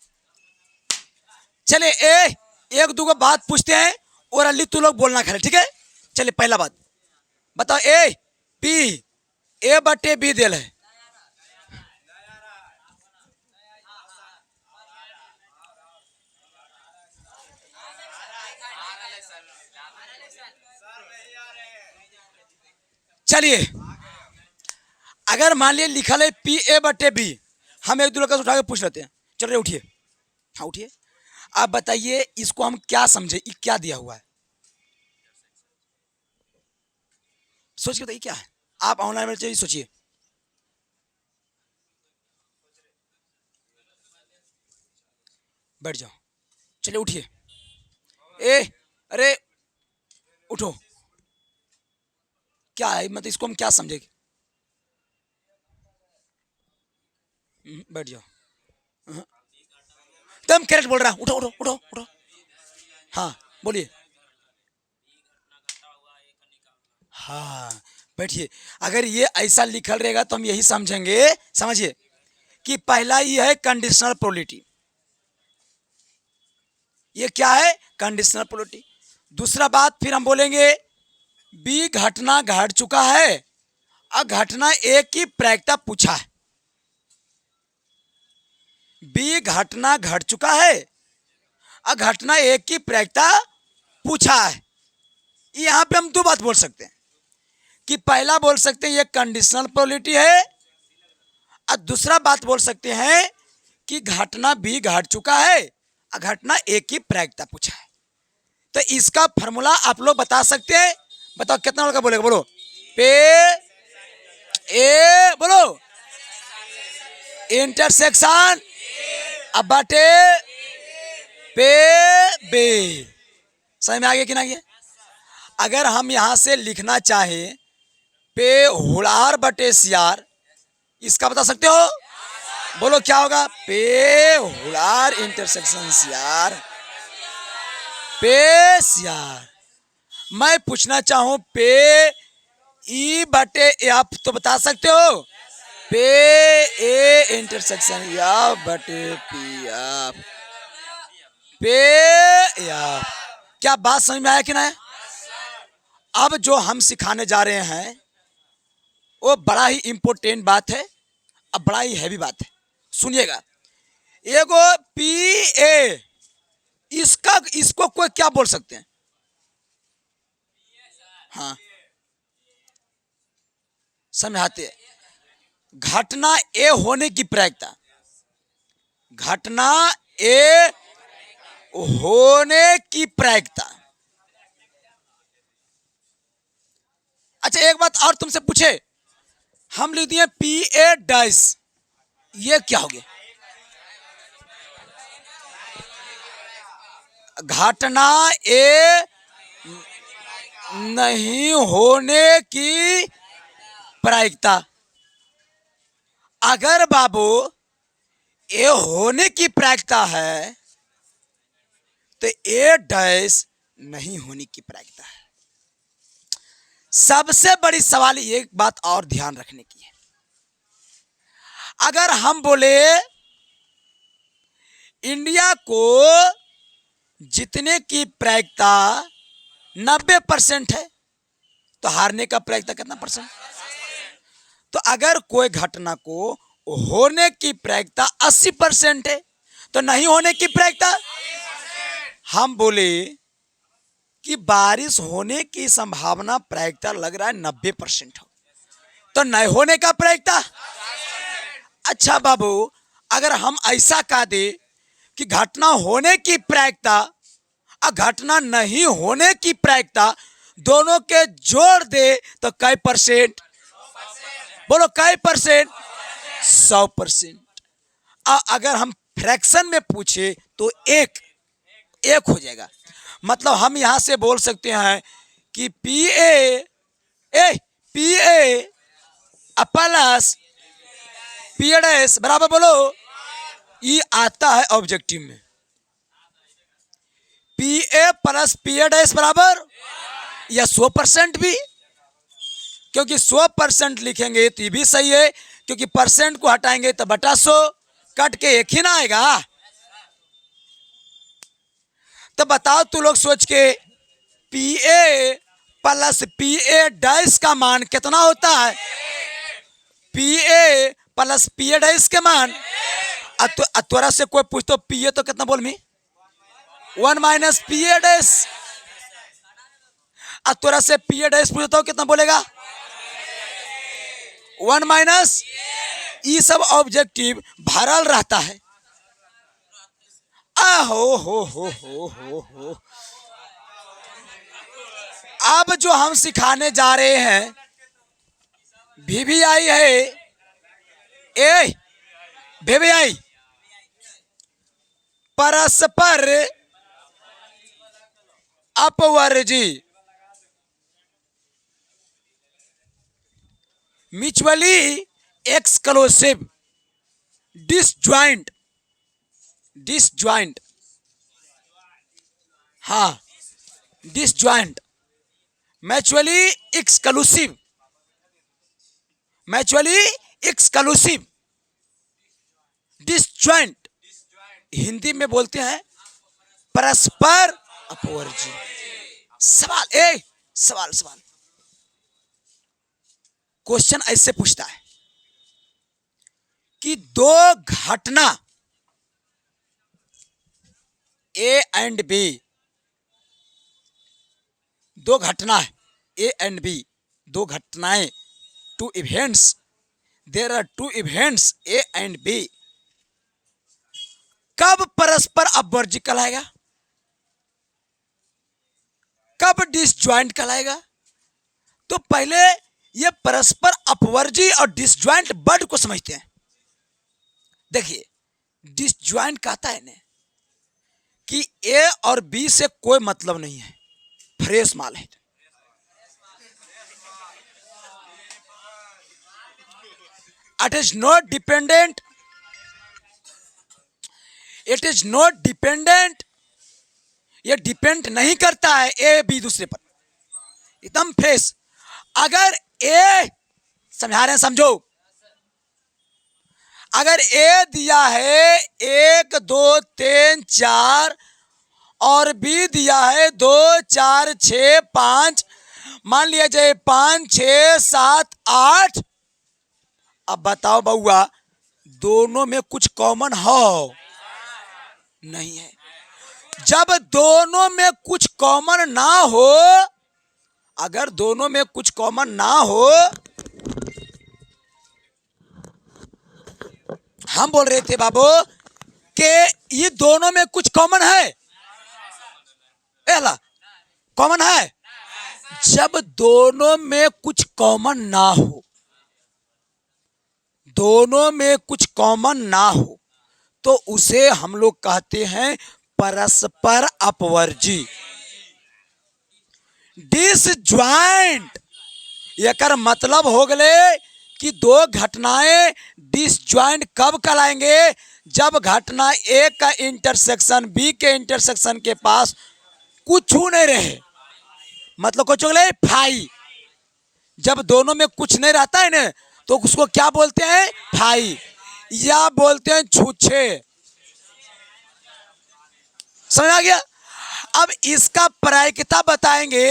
चलिए एक दो बात पूछते हैं और अली तू लोग बोलना खाली, ठीक है। चलिए पहला बात बताओ, ए पी ए बटे बी दिल है, चलिए अगर मान लिया लिखा है पी ए बटे बी, हम एक दूसरे का उठा के पूछ लेते हैं। चलिए उठिए, हाँ उठिए। आप बताइए इसको हम क्या समझे, ये क्या दिया हुआ है, सोच के बताइए क्या है। आप ऑनलाइन में चाहिए सोचिए। बैठ जाओ, चलिए उठिए। अरे उठो, क्या है मतलब इसको हम क्या समझेंगे। बैठ जाओ, एकदम करेक्ट बोल रहा है, उठो उठो उठो उठो। हाँ बोलिए। हाँ बैठिए। अगर ये ऐसा लिखल रहेगा तो हम यही समझेंगे, समझिए कि पहला ये है कंडीशनल प्रोबेबिलिटी। ये क्या है, कंडीशनल प्रोबेबिलिटी। दूसरा बात फिर हम बोलेंगे बी घटना घट चुका है, घटना ए की प्रायिकता पूछा है। बी घटना घट चुका है, घटना ए की प्रायिकता पूछा है। यहां पे हम दो बात बोल सकते हैं कि पहला बोल सकते हैं ये कंडीशनल प्रोबेबिलिटी है, और दूसरा बात बोल सकते हैं कि घटना बी घट चुका है, घटना ए की प्रायिकता पूछा है। तो इसका फॉर्मूला आप लोग बता सकते हैं। बताओ कितना लड़का बोलेगा, बोलो। पे ए बोलो इंटरसेक्शन अब बटे पे बे। समझ में आ गया कि ना। अगर हम यहां से लिखना चाहें पे हुड़ार बटे सियार, इसका बता सकते हो? बोलो क्या होगा? पे हुड़ार इंटरसेक्शन सियार, पे सियार। मैं पूछना चाहूं पे ई बटे आप तो बता सकते हो? पे ए इंटरसेक्शन या बटे पी आप, पे या। क्या बात समझ में आया कि नहीं? अब जो हम सिखाने जा रहे हैं वो बड़ा ही इंपॉर्टेंट बात है, अब बड़ा ही हैवी बात है, सुनिएगा। एगो पी ए, इसका इसको कोई क्या बोल सकते हैं? हाँ, समझाते हैं। घटना ए होने की प्रायिकता, घटना ए होने की प्रायिकता। अच्छा एक बात और तुमसे पूछे, हम लिख दिए पी ए डैश, ये क्या हो गया? घटना ए नहीं होने की प्रायिकता। अगर बाबू ए होने की प्रायिकता है तो ए डैश नहीं होने की प्रायिकता है। सबसे बड़ी सवाल एक बात और ध्यान रखने की है, अगर हम बोले इंडिया को जीतने की प्रायिकता 90% है तो हारने का प्रायिकता कितना परसेंट? तो अगर कोई घटना को होने की प्रायिकता 80% है तो नहीं होने की प्रायिकता, हम बोले कि बारिश होने की संभावना प्रायिकता लग रहा है 90% हो तो नहीं होने का प्रायिकता। अच्छा बाबू अगर हम ऐसा कह दे कि घटना होने की प्रायिकता और घटना नहीं होने की प्रायिकता दोनों के जोड़ दे तो कई परसेंट? बोलो कई परसेंट? 100%। अगर हम फ्रैक्शन में पूछे तो एक हो जाएगा। मतलब हम यहां से बोल सकते हैं कि P A plus P S बराबर, बोलो ये आता है ऑब्जेक्टिव में, P A plus P S बराबर या 100% भी, क्योंकि 100% लिखेंगे तो ये भी सही है, क्योंकि परसेंट को हटाएंगे तो बटा 100 कट के एक ही ना आएगा। तो बताओ तू लोग सोच के, P A plus P A dash का मान कितना होता है? P A plus P A dash के मान, त्वरा से कोई पूछ तो पी ए तो कितना बोल मी? 1 माइनस पी ए डैश। त्वरा से पी ए डैश पूछता हो कितना बोलेगा? 1 माइनस। ये सब ऑब्जेक्टिव भरल रहता है। हो। अब जो हम सिखाने जा रहे हैं VVI है, VVI परस्पर अपवर्जी, म्यूचुअली एक्सक्लूसिव, डिसजॉइंट, हाँ disjoint, mutually exclusive, disjoint Hindi में बोलते हैं परस्पर अपवर्जी। सवाल क्वेश्चन ऐसे पूछता है कि दो घटना ए एंड बी, दो घटना है ए एंड बी, दो घटनाएं, two events, there are two events A and B, कब परस्पर अपवर्जी कहलाएगा, कब डिसजॉइंट कहलाएगा? तो पहले ये परस्पर अपवर्जी और डिसजॉइंट वर्ड को समझते हैं। देखिए डिसजॉइंट कहता है ना कि ए और बी से कोई मतलब नहीं है, फ्रेश माल है, it is not dependent, it is not dependent, ये डिपेंड नहीं करता है ए बी दूसरे पर, एकदम फ्रेश। अगर ए, समझा रहे हैं, समझो, अगर ए दिया है 1 2 3 4 और बी दिया है 2 4 6 5, मान लिया जाए 5 6 7 8, अब बताओ बउआ दोनों में कुछ कॉमन हो? नहीं है। जब दोनों में कुछ कॉमन ना हो, अगर दोनों में कुछ कॉमन ना हो, हम बोल रहे थे बाबू कि ये दोनों में कुछ कॉमन है, कॉमन है। जब दोनों में कुछ कॉमन ना हो, दोनों में कुछ कॉमन ना हो, तो उसे हम लोग कहते हैं परस्पर अपवर्जी, डिसज्वाइंट। एकर मतलब हो गए कि दो घटनाएं डिसज्वाइंट कब कहलाएंगे? जब घटना ए का इंटरसेक्शन बी के इंटरसेक्शन के पास कुछ नहीं रहे, मतलब कुछ हो गए फाई। जब दोनों में कुछ नहीं रहता है ना, तो उसको क्या बोलते हैं? फाई, या बोलते हैं छूछे। समझ आ गया? अब इसका प्रायिकता बताएंगे।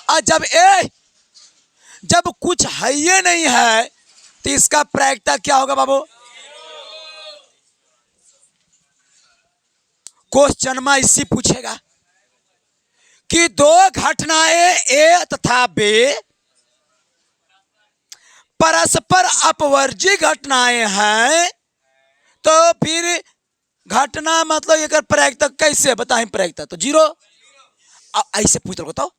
और जब कुछ है ये नहीं है, तो इसका प्रायिकता क्या होगा बाबू? क्वेश्चन में इसी पूछेगा कि दो घटनाएं ए तथा बी परस्पर अपवर्जी घटनाएं हैं, तो फिर घटना मतलब एक प्रायिकता कैसे बताएं? प्रायिकता तो जीरो। ऐसे पूछ रहा बताओ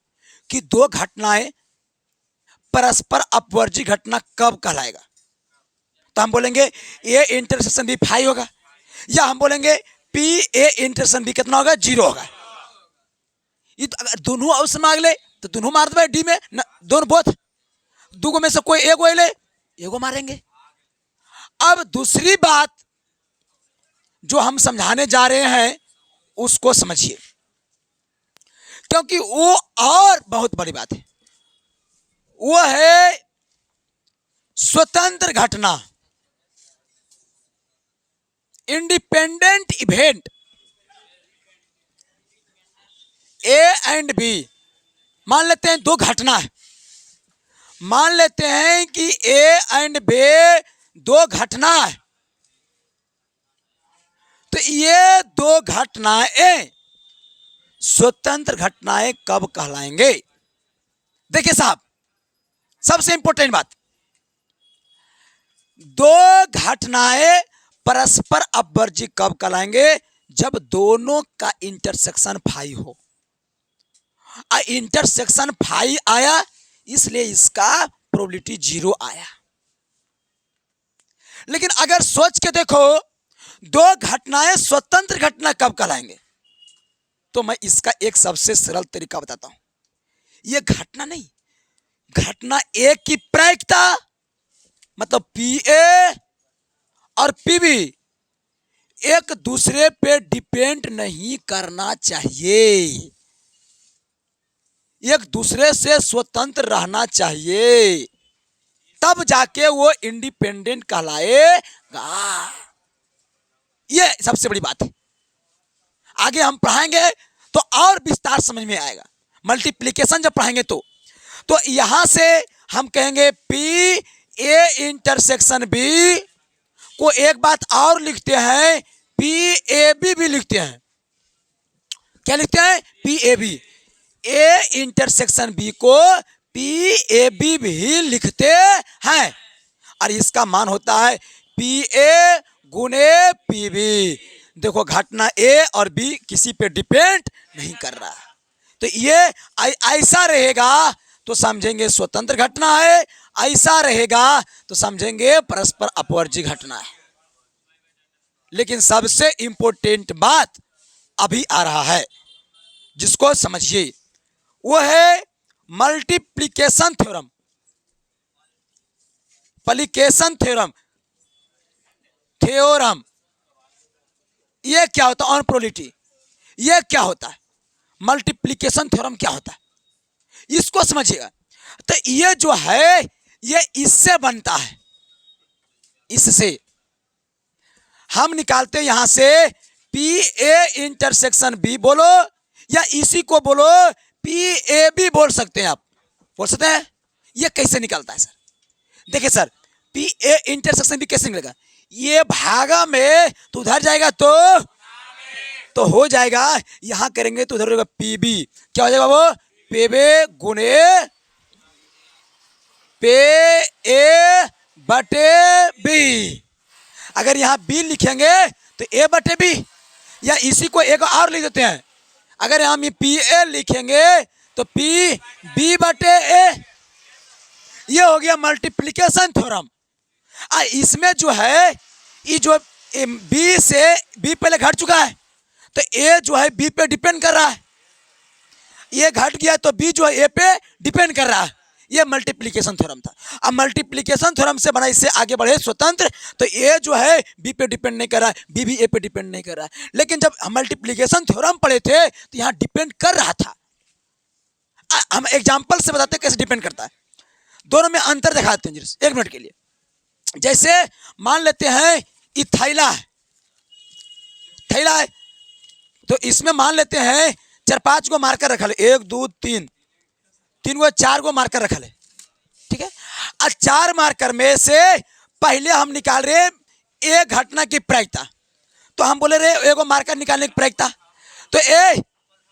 कि दो घटनाएं परस्पर अपवर्जी घटना कब कहलाएगा? तो हम बोलेंगे ए इंटरसेक्शन बी फाइव होगा, या हम बोलेंगे पी ए इंटरसेक्शन बी कितना होगा? जीरो होगा। ये तो अगर दोनों ऑप्शन मांग ले तो दोनों मार दो डी में, दोनों बोथ, दो में से कोई एक ले, एगो मारेंगे। अब दूसरी बात जो हम समझाने जा रहे हैं उसको समझिए, क्योंकि वो और बहुत बड़ी बात है। वो है स्वतंत्र घटना, independent event. A and B, मान लेते हैं दो घटना है, मान लेते हैं कि ए एंड बी दो घटना है, तो ये दो घटनाएं स्वतंत्र घटनाएं कब कहलाएंगे? देखिए साहब, सबसे इंपॉर्टेंट बात, दो घटनाएं परस्पर अपवर्जी कब कहलाएंगे? जब दोनों का इंटरसेक्शन फाइव हो। इंटरसेक्शन फाइव आया, इसलिए इसका प्रोबेबिलिटी जीरो आया। लेकिन अगर सोच के देखो दो घटनाएं स्वतंत्र घटना कब कहलाएंगे, तो मैं इसका एक सबसे सरल तरीका बताता हूं। यह घटना नहीं, घटना एक की प्रायिकता मतलब पी ए और पी बी एक दूसरे पे डिपेंड नहीं करना चाहिए, एक दूसरे से स्वतंत्र रहना चाहिए, तब जाके वो इंडिपेंडेंट कहलाएगा। ये सबसे बड़ी बात है। आगे हम पढ़ाएंगे तो और विस्तार समझ में आएगा। मल्टीप्लिकेशन जब पढ़ाएंगे तो यहां से हम कहेंगे पी ए इंटरसेक्शन बी को एक बात और लिखते हैं, पी ए बी भी लिखते हैं। क्या लिखते हैं? P A B. A intersection B को पी ए बी भी लिखते हैं, और इसका मान होता है पी ए गुने पी बी। देखो घटना ए और बी किसी पे डिपेंड नहीं कर रहा, तो ये ऐसा रहेगा तो समझेंगे स्वतंत्र घटना है, ऐसा रहेगा तो समझेंगे परस्पर अपवर्जी घटना है। लेकिन सबसे इंपॉर्टेंट बात अभी आ रहा है, जिसको समझिए, वो है multiplication theorem. Multiplication theorem, theorem ये क्या होता है? ऑन प्रोबेबिलिटी ये क्या होता है? मल्टीप्लिकेशन थ्योरम क्या होता है इसको समझिएगा। तो ये जो है ये इससे बनता है, इससे हम निकालते हैं यहां से पी ए इंटरसेक्शन बी, बोलो या इसी को बोलो पी ए बी बोल सकते हैं, आप बोल सकते हैं। ये कैसे निकलता है सर? देखिए sir, P A intersection B कैसे निकलेगा? ये भागा में तो उधर जाएगा तो हो जाएगा, यहां करेंगे तो उधर होगा पी बी। क्या हो जाएगा वो? पे बे गुने पे ए बटे बी। अगर यहां बी लिखेंगे तो ए बटे बी, या इसी को एक और लिख देते हैं, अगर हम पी ए लिखेंगे तो पी बी बटे ए। ये हो गया मल्टीप्लिकेशन थ्योरम। इसमें जो है ये जो बी से बी पहले घट चुका है तो ए जो है बी पे डिपेंड कर रहा है, ये घट गया तो बी जो है ए पे डिपेंड कर रहा है। ये मल्टीप्लिकेशन थ्योरम था। अब मल्टीप्लिकेशन थ्योरम से बना इससे आगे बढ़े स्वतंत्र, तो ए जो है बी पे डिपेंड नहीं कर रहा है, बी भी ए पे डिपेंड नहीं कर रहा है। लेकिन जब हम मल्टीप्लिकेशन थ्योरम पढ़े थे तो यहाँ डिपेंड कर रहा था। हम एग्जाम्पल से बताते हैं कैसे डिपेंड करता है, दोनों में अंतर दिखाते हैं एक मिनट के लिए। जैसे मान लेते हैं ये थैला है, थैला है तो इसमें मान लेते हैं 4-5 गो मार्कर रखा है, 1 2 3 3 गो 4 गो मार्कर रखा है, ठीक है। और 4 मार्कर में से पहले हम निकाल रहे एक घटना की प्रायिकता, तो हम बोले रहे एगो मार्कर निकालने की प्रायिकता, तो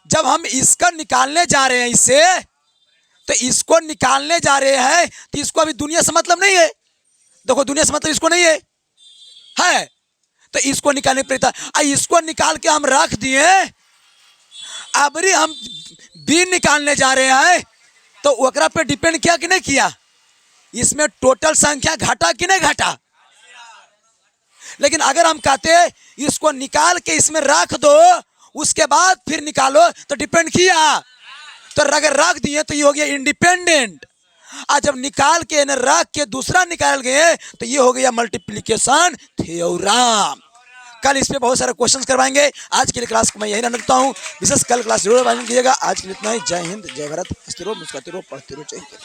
जब हम इसका निकालने जा रहे हैं इससे, तो इसको निकालने जा रहे हैं तो इसको अभी दुनिया से मतलब नहीं है। देखो दुनिया से मतलब इसको नहीं है तो इसको निकालने की प्रायिकता, इसको निकाल के हम रख दिए, अबरी हम बी निकालने जा रहे हैं तो ओकरा पे डिपेंड किया कि नहीं किया, इसमें टोटल संख्या घटा कि नहीं घटा। लेकिन अगर हम कहते हैं इसको निकाल के इसमें रख दो उसके बाद फिर निकालो तो डिपेंड किया, तो अगर रख दिए तो ये हो गया इंडिपेंडेंट। आज जब निकाल के रख के दूसरा निकाल गए तो ये हो गया मल्टीप्लिकेशन थ्योरम। कल इस पे बहुत सारे क्वेश्चंस करवाएंगे। आज के लिए क्लास को मैं यही रखता हूँ, विशेष कल क्लास जरूर कीजिएगा। आज के लिए इतना ही। जय हिंद, जय भारत, हंसते रहो, मुस्कुराते रहो, पढ़ते रहो। जय हिंद।